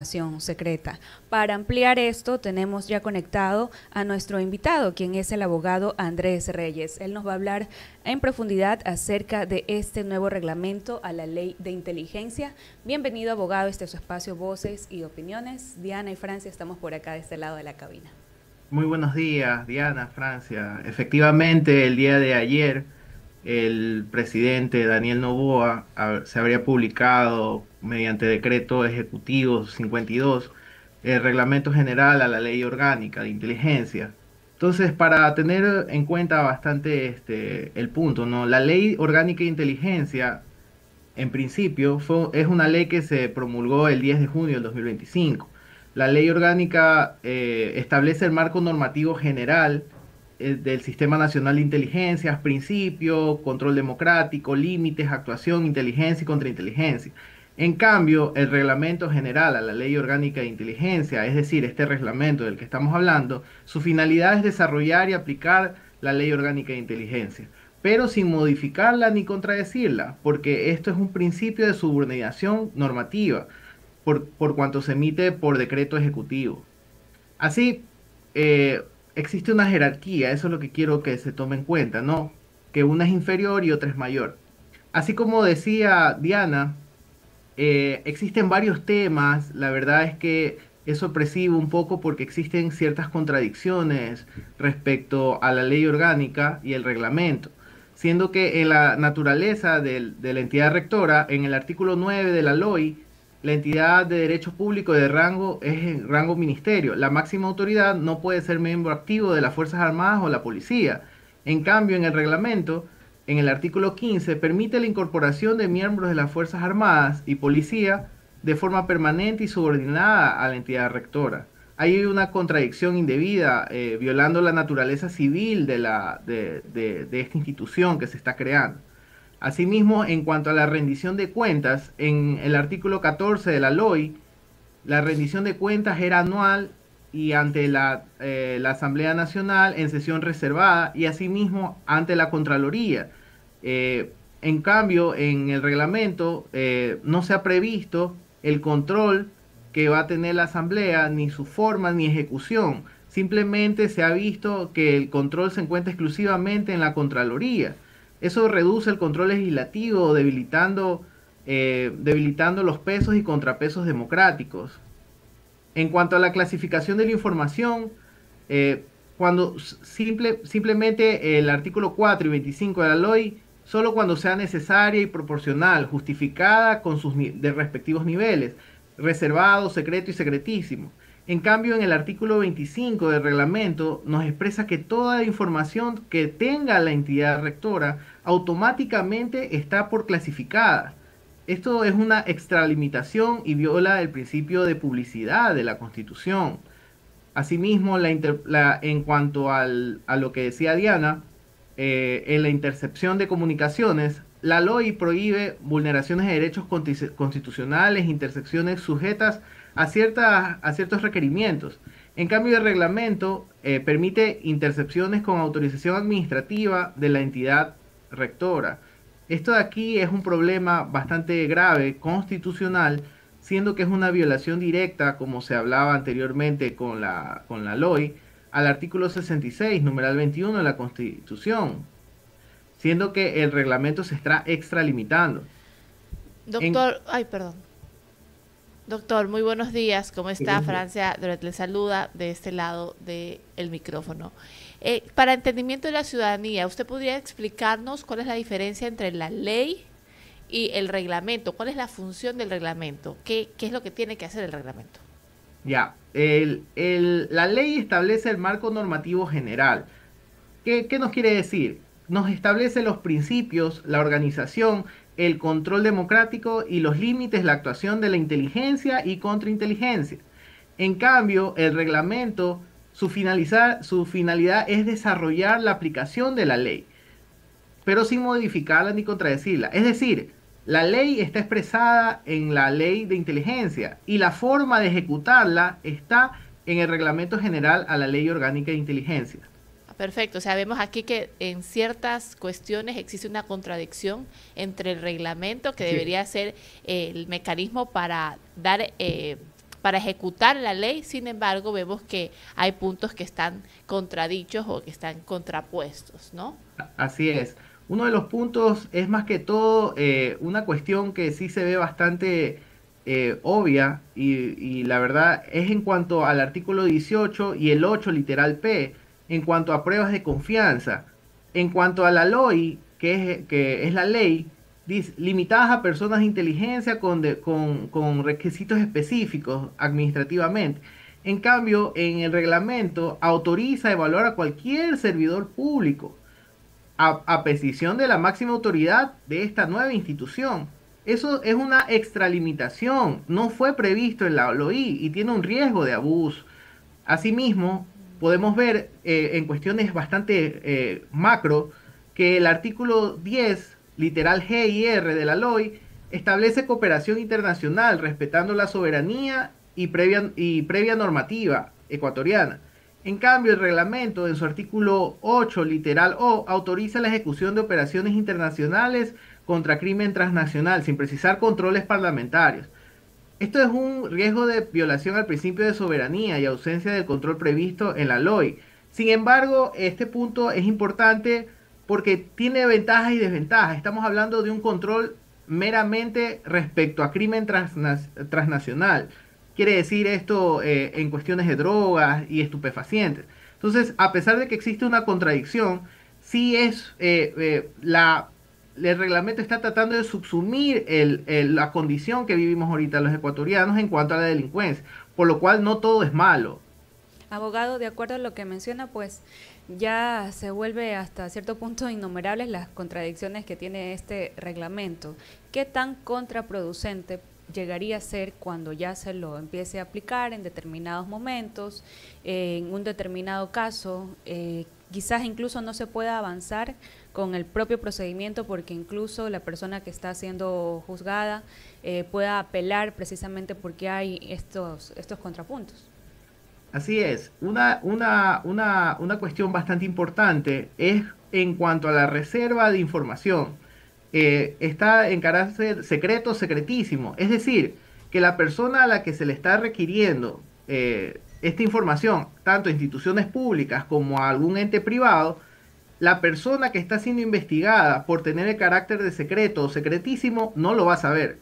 secreta. Para ampliar esto, tenemos ya conectado a nuestro invitado, quien es el abogado Andrés Reyes. Él nos va a hablar en profundidad acerca de este nuevo reglamento a la ley de inteligencia. Bienvenido, abogado, este es su espacio Voces y Opiniones. Diana y Francia estamos por acá de este lado de la cabina. Muy buenos días, Diana, Francia. Efectivamente, el día de ayer, el presidente Daniel Noboa se habría publicado mediante decreto ejecutivo 52 el reglamento general a la ley orgánica de inteligencia. Entonces, para tener en cuenta bastante el punto, ¿no? La ley orgánica de inteligencia, en principio, es una ley que se promulgó el 10 de junio del 2025. La ley orgánica establece el marco normativo general del Sistema Nacional de Inteligencias, principio, control democrático, límites, actuación, inteligencia y contrainteligencia. En cambio, el reglamento general a la ley orgánica de inteligencia, es decir, este reglamento del que estamos hablando, su finalidad es desarrollar y aplicar la ley orgánica de inteligencia, pero sin modificarla ni contradecirla, porque esto es un principio de subordinación normativa, por cuanto se emite por decreto ejecutivo. Así, existe una jerarquía, eso es lo que quiero que se tome en cuenta, ¿no? Que una es inferior y otra es mayor. Así como decía Diana, existen varios temas, la verdad es que es sorpresivo un poco porque existen ciertas contradicciones respecto a la ley orgánica y el reglamento, siendo que en la naturaleza de la entidad rectora, en el artículo 9 de la LOI, la entidad de derecho público de rango es en rango ministerio. La máxima autoridad no puede ser miembro activo de las Fuerzas Armadas o la policía. En cambio, en el reglamento, en el artículo 15, permite la incorporación de miembros de las Fuerzas Armadas y Policía de forma permanente y subordinada a la entidad rectora. Hay una contradicción indebida, violando la naturaleza civil de esta institución que se está creando. Asimismo, en cuanto a la rendición de cuentas, en el artículo 14 de la LOI, la rendición de cuentas era anual y ante la Asamblea Nacional en sesión reservada y asimismo ante la Contraloría. En cambio, en el reglamento no se ha previsto el control que va a tener la Asamblea, ni su forma ni ejecución. Simplemente se ha visto que el control se encuentra exclusivamente en la Contraloría. Eso reduce el control legislativo, debilitando los pesos y contrapesos democráticos. En cuanto a la clasificación de la información, eh, simplemente el artículo 4 y 25 de la LOI, solo cuando sea necesaria y proporcional, justificada con sus respectivos niveles, reservado, secreto y secretísimo. En cambio, en el artículo 25 del reglamento nos expresa que toda información que tenga la entidad rectora automáticamente está por clasificada. Esto es una extralimitación y viola el principio de publicidad de la Constitución. Asimismo, en cuanto a lo que decía Diana, en la intercepción de comunicaciones, la LOI prohíbe vulneraciones de derechos constitucionales, intersecciones sujetas a ciertos requerimientos. En cambio, el reglamento permite intercepciones con autorización administrativa de la entidad rectora. Esto de aquí es un problema bastante grave, constitucional, siendo que es una violación directa, como se hablaba anteriormente con la LOI, al artículo 66, numeral 21 de la Constitución, siendo que el reglamento se está extralimitando. En, Doctor, ay, perdón. Doctor, muy buenos días. ¿Cómo está? Francia le saluda de este lado del micrófono. Para entendimiento de la ciudadanía, ¿usted podría explicarnos cuál es la diferencia entre la ley y el reglamento? ¿Cuál es la función del reglamento? ¿Qué es lo que tiene que hacer el reglamento? ya, la ley establece el marco normativo general. ¿Qué nos quiere decir? Nos establece los principios, la organización, el control democrático y los límites, la actuación de la inteligencia y contrainteligencia. En cambio, el reglamento, su finalidad es desarrollar la aplicación de la ley, pero sin modificarla ni contradecirla. Es decir, la ley está expresada en la ley de inteligencia y la forma de ejecutarla está en el reglamento general a la ley orgánica de inteligencia. Perfecto, o sea, vemos aquí que en ciertas cuestiones existe una contradicción entre el reglamento, que Así es. debería ser el mecanismo para dar para ejecutar la ley. Sin embargo, vemos que hay puntos que están contradichos o que están contrapuestos, ¿no? Así es. Uno de los puntos es más que todo una cuestión que sí se ve bastante obvia y la verdad es en cuanto al artículo 18 y el 8 literal P, en cuanto a pruebas de confianza. En cuanto a la LOI, que es la ley, limitadas a personas de inteligencia con requisitos específicos administrativamente. En cambio, en el reglamento autoriza evaluar a cualquier servidor público a petición de la máxima autoridad de esta nueva institución. Eso es una extralimitación, no fue previsto en la LOI y tiene un riesgo de abuso. Asimismo, podemos ver en cuestiones bastante macro que el artículo 10, literal G y R de la LOI, establece cooperación internacional respetando la soberanía y previa normativa ecuatoriana. En cambio, el reglamento en su artículo 8, literal O, autoriza la ejecución de operaciones internacionales contra crimen transnacional sin precisar controles parlamentarios. Esto es un riesgo de violación al principio de soberanía y ausencia del control previsto en la LOI. Sin embargo, este punto es importante porque tiene ventajas y desventajas. Estamos hablando de un control meramente respecto a crimen transnacional. Quiere decir esto en cuestiones de drogas y estupefacientes. Entonces, a pesar de que existe una contradicción, sí es el reglamento está tratando de subsumir la condición que vivimos ahorita los ecuatorianos en cuanto a la delincuencia, por lo cual no todo es malo. Abogado, de acuerdo a lo que menciona, pues ya se vuelve hasta cierto punto innumerables las contradicciones que tiene este reglamento. ¿Qué tan contraproducente llegaría a ser cuando ya se lo empiece a aplicar en determinados momentos, en un determinado caso? Quizás incluso no se pueda avanzar con el propio procedimiento porque incluso la persona que está siendo juzgada pueda apelar precisamente porque hay estos contrapuntos. Así es. Una cuestión bastante importante es en cuanto a la reserva de información. Está en carácter secreto, secretísimo. Es decir, que la persona a la que se le está requiriendo esta información, tanto a instituciones públicas como a algún ente privado, la persona que está siendo investigada por tener el carácter de secreto o secretísimo no lo va a saber.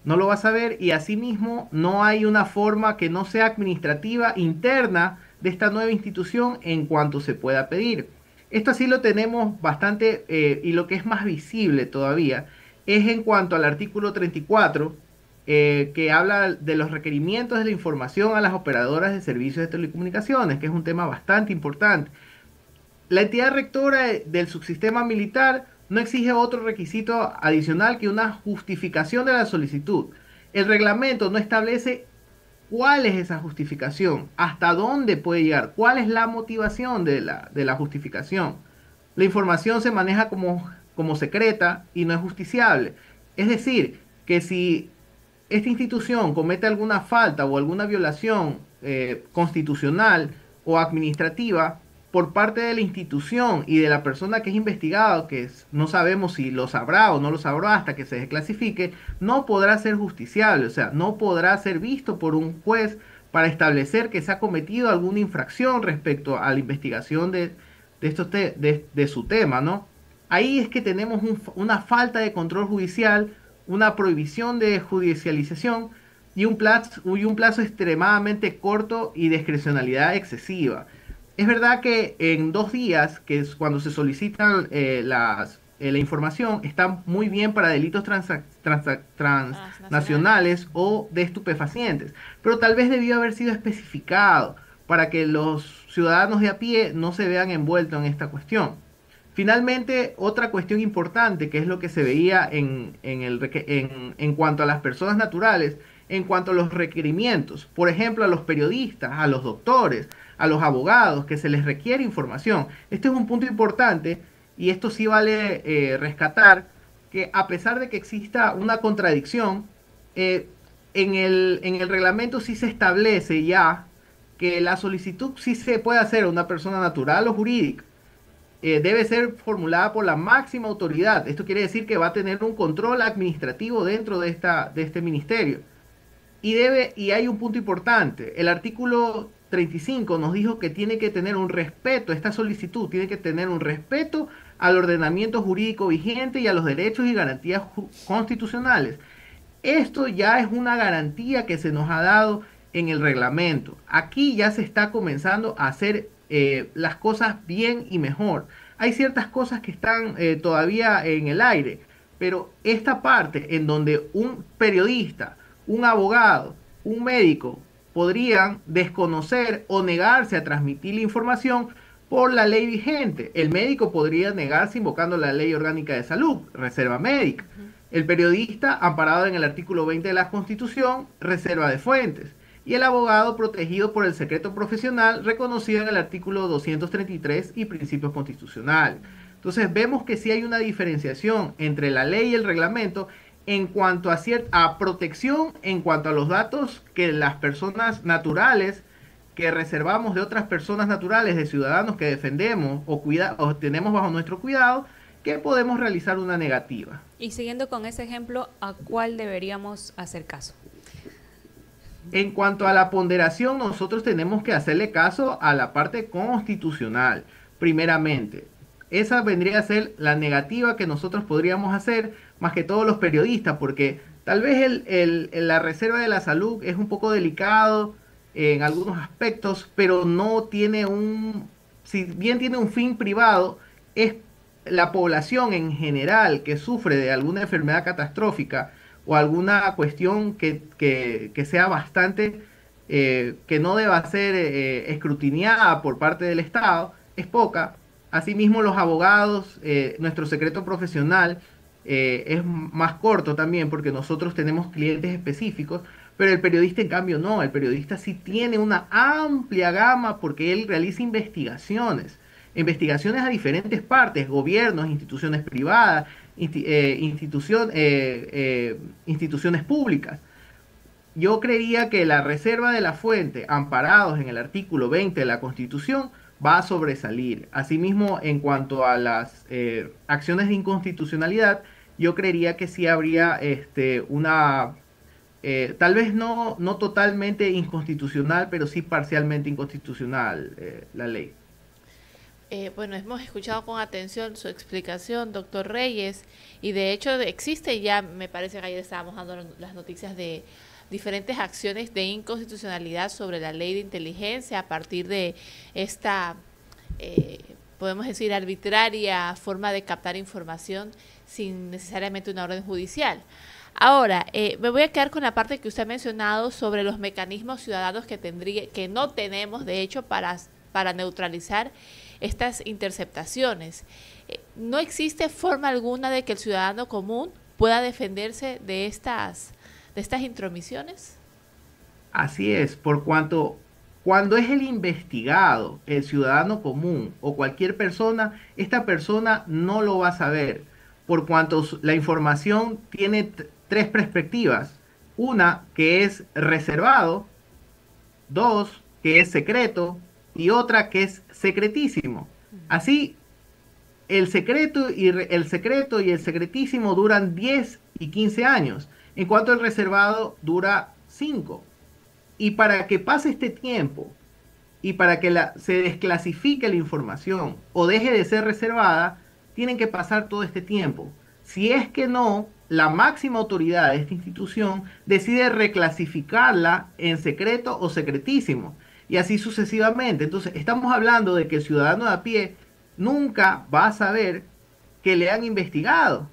No lo va a saber y asimismo no hay una forma que no sea administrativa interna de esta nueva institución en cuanto se pueda pedir. Esto sí lo tenemos bastante y lo que es más visible todavía es en cuanto al artículo 34 que habla de los requerimientos de la información a las operadoras de servicios de telecomunicaciones, que es un tema bastante importante. La entidad rectora del subsistema militar no exige otro requisito adicional que una justificación de la solicitud. El reglamento no establece cuál es esa justificación, hasta dónde puede llegar, cuál es la motivación de la justificación. La información se maneja como secreta y no es justiciable. Es decir, que si esta institución comete alguna falta o alguna violación constitucional o administrativa, por parte de la institución y de la persona que es investigado, no sabemos si lo sabrá o no lo sabrá hasta que se desclasifique, no podrá ser justiciable, o sea, no podrá ser visto por un juez para establecer que se ha cometido alguna infracción respecto a la investigación de su tema, ¿no? Ahí es que tenemos una falta de control judicial, una prohibición de judicialización y un plazo extremadamente corto y discrecionalidad excesiva. Es verdad que en 2 días, que es cuando se solicitan la información, están muy bien para delitos transnacionales o de estupefacientes, pero tal vez debió haber sido especificado para que los ciudadanos de a pie no se vean envueltos en esta cuestión. Finalmente, otra cuestión importante, que es lo que se veía en cuanto a las personas naturales, en cuanto a los requerimientos, por ejemplo, a los periodistas, a los doctores, a los abogados, que se les requiere información. Este es un punto importante y esto sí vale rescatar, que a pesar de que exista una contradicción, en el reglamento sí se establece ya que la solicitud sí se puede hacer a una persona natural o jurídica. Debe ser formulada por la máxima autoridad. Esto quiere decir que va a tener un control administrativo dentro de este ministerio. y hay un punto importante. El artículo 35 nos dijo que tiene que tener un respeto, esta solicitud tiene que tener un respeto al ordenamiento jurídico vigente y a los derechos y garantías constitucionales. Esto ya es una garantía que se nos ha dado en el reglamento. Aquí ya se está comenzando a hacer las cosas bien y mejor. Hay ciertas cosas que están todavía en el aire, pero esta parte en donde un periodista, un abogado, un médico podrían desconocer o negarse a transmitir la información por la ley vigente. El médico podría negarse invocando la Ley Orgánica de Salud, reserva médica. El periodista, amparado en el artículo 20 de la Constitución, reserva de fuentes. Y el abogado, protegido por el secreto profesional, reconocido en el artículo 233 y principios constitucionales. Entonces vemos que sí hay una diferenciación entre la ley y el reglamento en cuanto a protección, en cuanto a los datos que las personas naturales que reservamos de otras personas naturales, de ciudadanos que defendemos o tenemos bajo nuestro cuidado, que podemos realizar una negativa. Y siguiendo con ese ejemplo, ¿a cuál deberíamos hacer caso? En cuanto a la ponderación, nosotros tenemos que hacerle caso a la parte constitucional, primeramente. Esa vendría a ser la negativa que nosotros podríamos hacer, más que todos los periodistas, porque tal vez la reserva de la salud es un poco delicado en algunos aspectos, pero no tiene si bien tiene un fin privado, es la población en general que sufre de alguna enfermedad catastrófica o alguna cuestión que sea bastante, que no deba ser escrutinada por parte del Estado, es poca. Asimismo, los abogados, nuestro secreto profesional es más corto también porque nosotros tenemos clientes específicos, pero el periodista en cambio no, el periodista sí tiene una amplia gama porque él realiza investigaciones a diferentes partes, gobiernos, instituciones privadas, instituciones públicas. Yo creía que la reserva de la fuente, amparados en el artículo 20 de la Constitución, va a sobresalir. Asimismo, en cuanto a las acciones de inconstitucionalidad, yo creería que sí habría tal vez no totalmente inconstitucional, pero sí parcialmente inconstitucional la ley. Bueno, hemos escuchado con atención su explicación, doctor Reyes, y de hecho existe ya, me parece que ayer estábamos dando las noticias de diferentes acciones de inconstitucionalidad sobre la ley de inteligencia a partir de esta, podemos decir, arbitraria forma de captar información sin necesariamente una orden judicial. Ahora, me voy a quedar con la parte que usted ha mencionado sobre los mecanismos ciudadanos que no tenemos, de hecho, para neutralizar estas interceptaciones. No existe forma alguna de que el ciudadano común pueda defenderse de estas intromisiones. Así es, por cuanto cuando es el investigado, el ciudadano común o cualquier persona, esta persona no lo va a saber, por cuanto la información tiene tres perspectivas. Una, que es reservado; dos, que es secreto; y otra, que es secretísimo. Así, el secreto y el secretísimo duran 10 y 15 años, en cuanto el reservado dura 5. Y para que pase este tiempo y para que se desclasifique la información o deje de ser reservada, tienen que pasar todo este tiempo. Si es que no, la máxima autoridad de esta institución decide reclasificarla en secreto o secretísimo, y así sucesivamente. Entonces, estamos hablando de que el ciudadano de a pie nunca va a saber que le han investigado.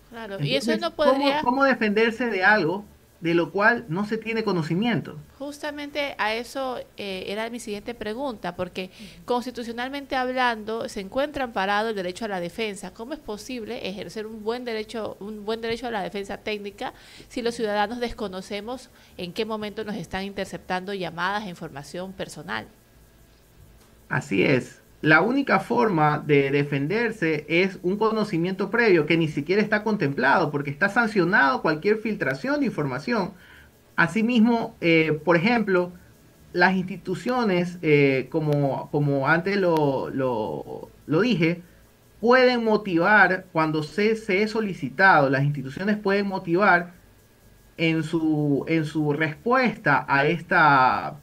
Claro, Entonces, y eso no podría... ¿Cómo defenderse de algo de lo cual no se tiene conocimiento? Justamente a eso era mi siguiente pregunta, porque constitucionalmente hablando se encuentra amparado el derecho a la defensa. ¿Cómo es posible ejercer un buen derecho a la defensa técnica si los ciudadanos desconocemos en qué momento nos están interceptando llamadas e información personal? Así es. La única forma de defenderse es un conocimiento previo que ni siquiera está contemplado porque está sancionado cualquier filtración de información. Asimismo, por ejemplo, las instituciones, como antes lo dije, pueden motivar, cuando se es solicitado, las instituciones pueden motivar en su respuesta a esta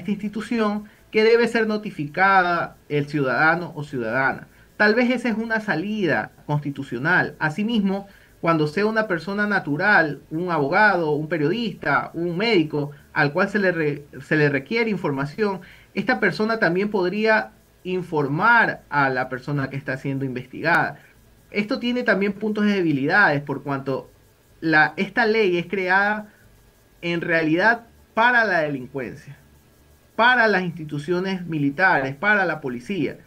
institución que debe ser notificada el ciudadano o ciudadana. Tal vez esa es una salida constitucional. Asimismo, cuando sea una persona natural, un abogado, un periodista, un médico, al cual se le requiere información, esta persona también podría informar a la persona que está siendo investigada. Esto tiene también puntos de debilidades por cuanto esta ley es creada en realidad para la delincuencia, para las instituciones militares, para la policía,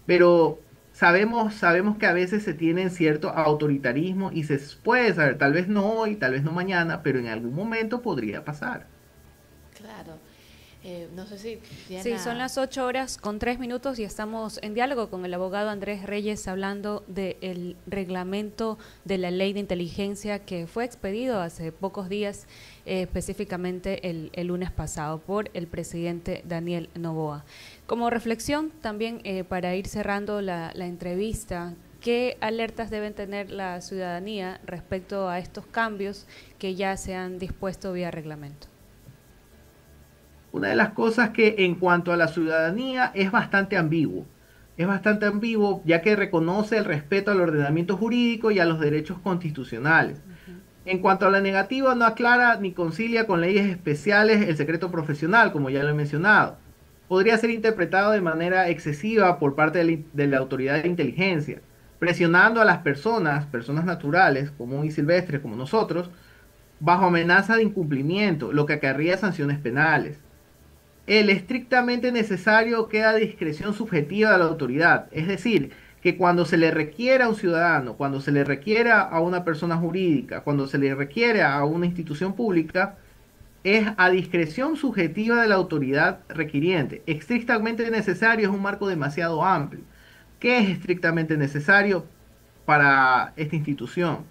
pero sabemos que a veces se tiene cierto autoritarismo y se puede saber, tal vez no hoy, tal vez no mañana, pero en algún momento podría pasar. Claro. No sé si Diana... Sí, son las 8:03 y estamos en diálogo con el abogado Andrés Reyes hablando del reglamento de la ley de inteligencia que fue expedido hace pocos días, específicamente el lunes pasado por el presidente Daniel Noboa. Como reflexión también para ir cerrando la entrevista, ¿qué alertas deben tener la ciudadanía respecto a estos cambios que ya se han dispuesto vía reglamento? Una de las cosas que en cuanto a la ciudadanía es bastante ambiguo. Es bastante ambiguo ya que reconoce el respeto al ordenamiento jurídico y a los derechos constitucionales. En cuanto a la negativa, no aclara ni concilia con leyes especiales el secreto profesional, como ya lo he mencionado. Podría ser interpretado de manera excesiva por parte de la autoridad de inteligencia, presionando a las personas naturales, común y silvestres como nosotros, bajo amenaza de incumplimiento, lo que acarrea sanciones penales. El estrictamente necesario queda a discreción subjetiva de la autoridad, es decir, que cuando se le requiera a un ciudadano, cuando se le requiera a una persona jurídica, cuando se le requiere a una institución pública, es a discreción subjetiva de la autoridad requiriente. Estrictamente necesario es un marco demasiado amplio. ¿Qué es estrictamente necesario para esta institución?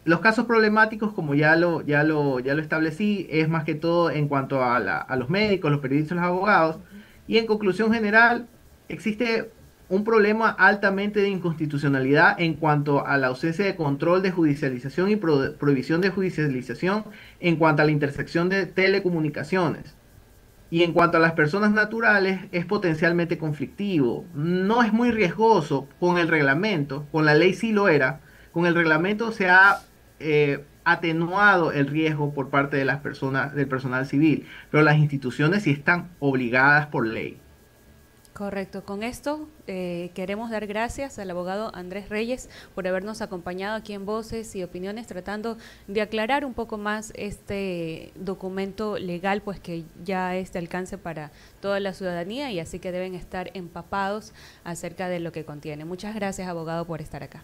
Los casos problemáticos, como ya lo establecí, es más que todo en cuanto a los médicos, los periodistas, los abogados. Y en conclusión general, existe un problema altamente de inconstitucionalidad en cuanto a la ausencia de control de judicialización y prohibición de judicialización en cuanto a la intersección de telecomunicaciones. Y en cuanto a las personas naturales, es potencialmente conflictivo. No es muy riesgoso con el reglamento, con la ley sí lo era, con el reglamento se ha atenuado el riesgo por parte de las personas, del personal civil, pero las instituciones sí están obligadas por ley. Correcto. Con esto queremos dar gracias al abogado Andrés Reyes por habernos acompañado aquí en Voces y Opiniones, tratando de aclarar un poco más este documento legal, pues que ya es de alcance para toda la ciudadanía y así que deben estar empapados acerca de lo que contiene. Muchas gracias, abogado, por estar acá.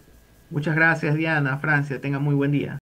Muchas gracias, Diana, Francia, tengan muy buen día.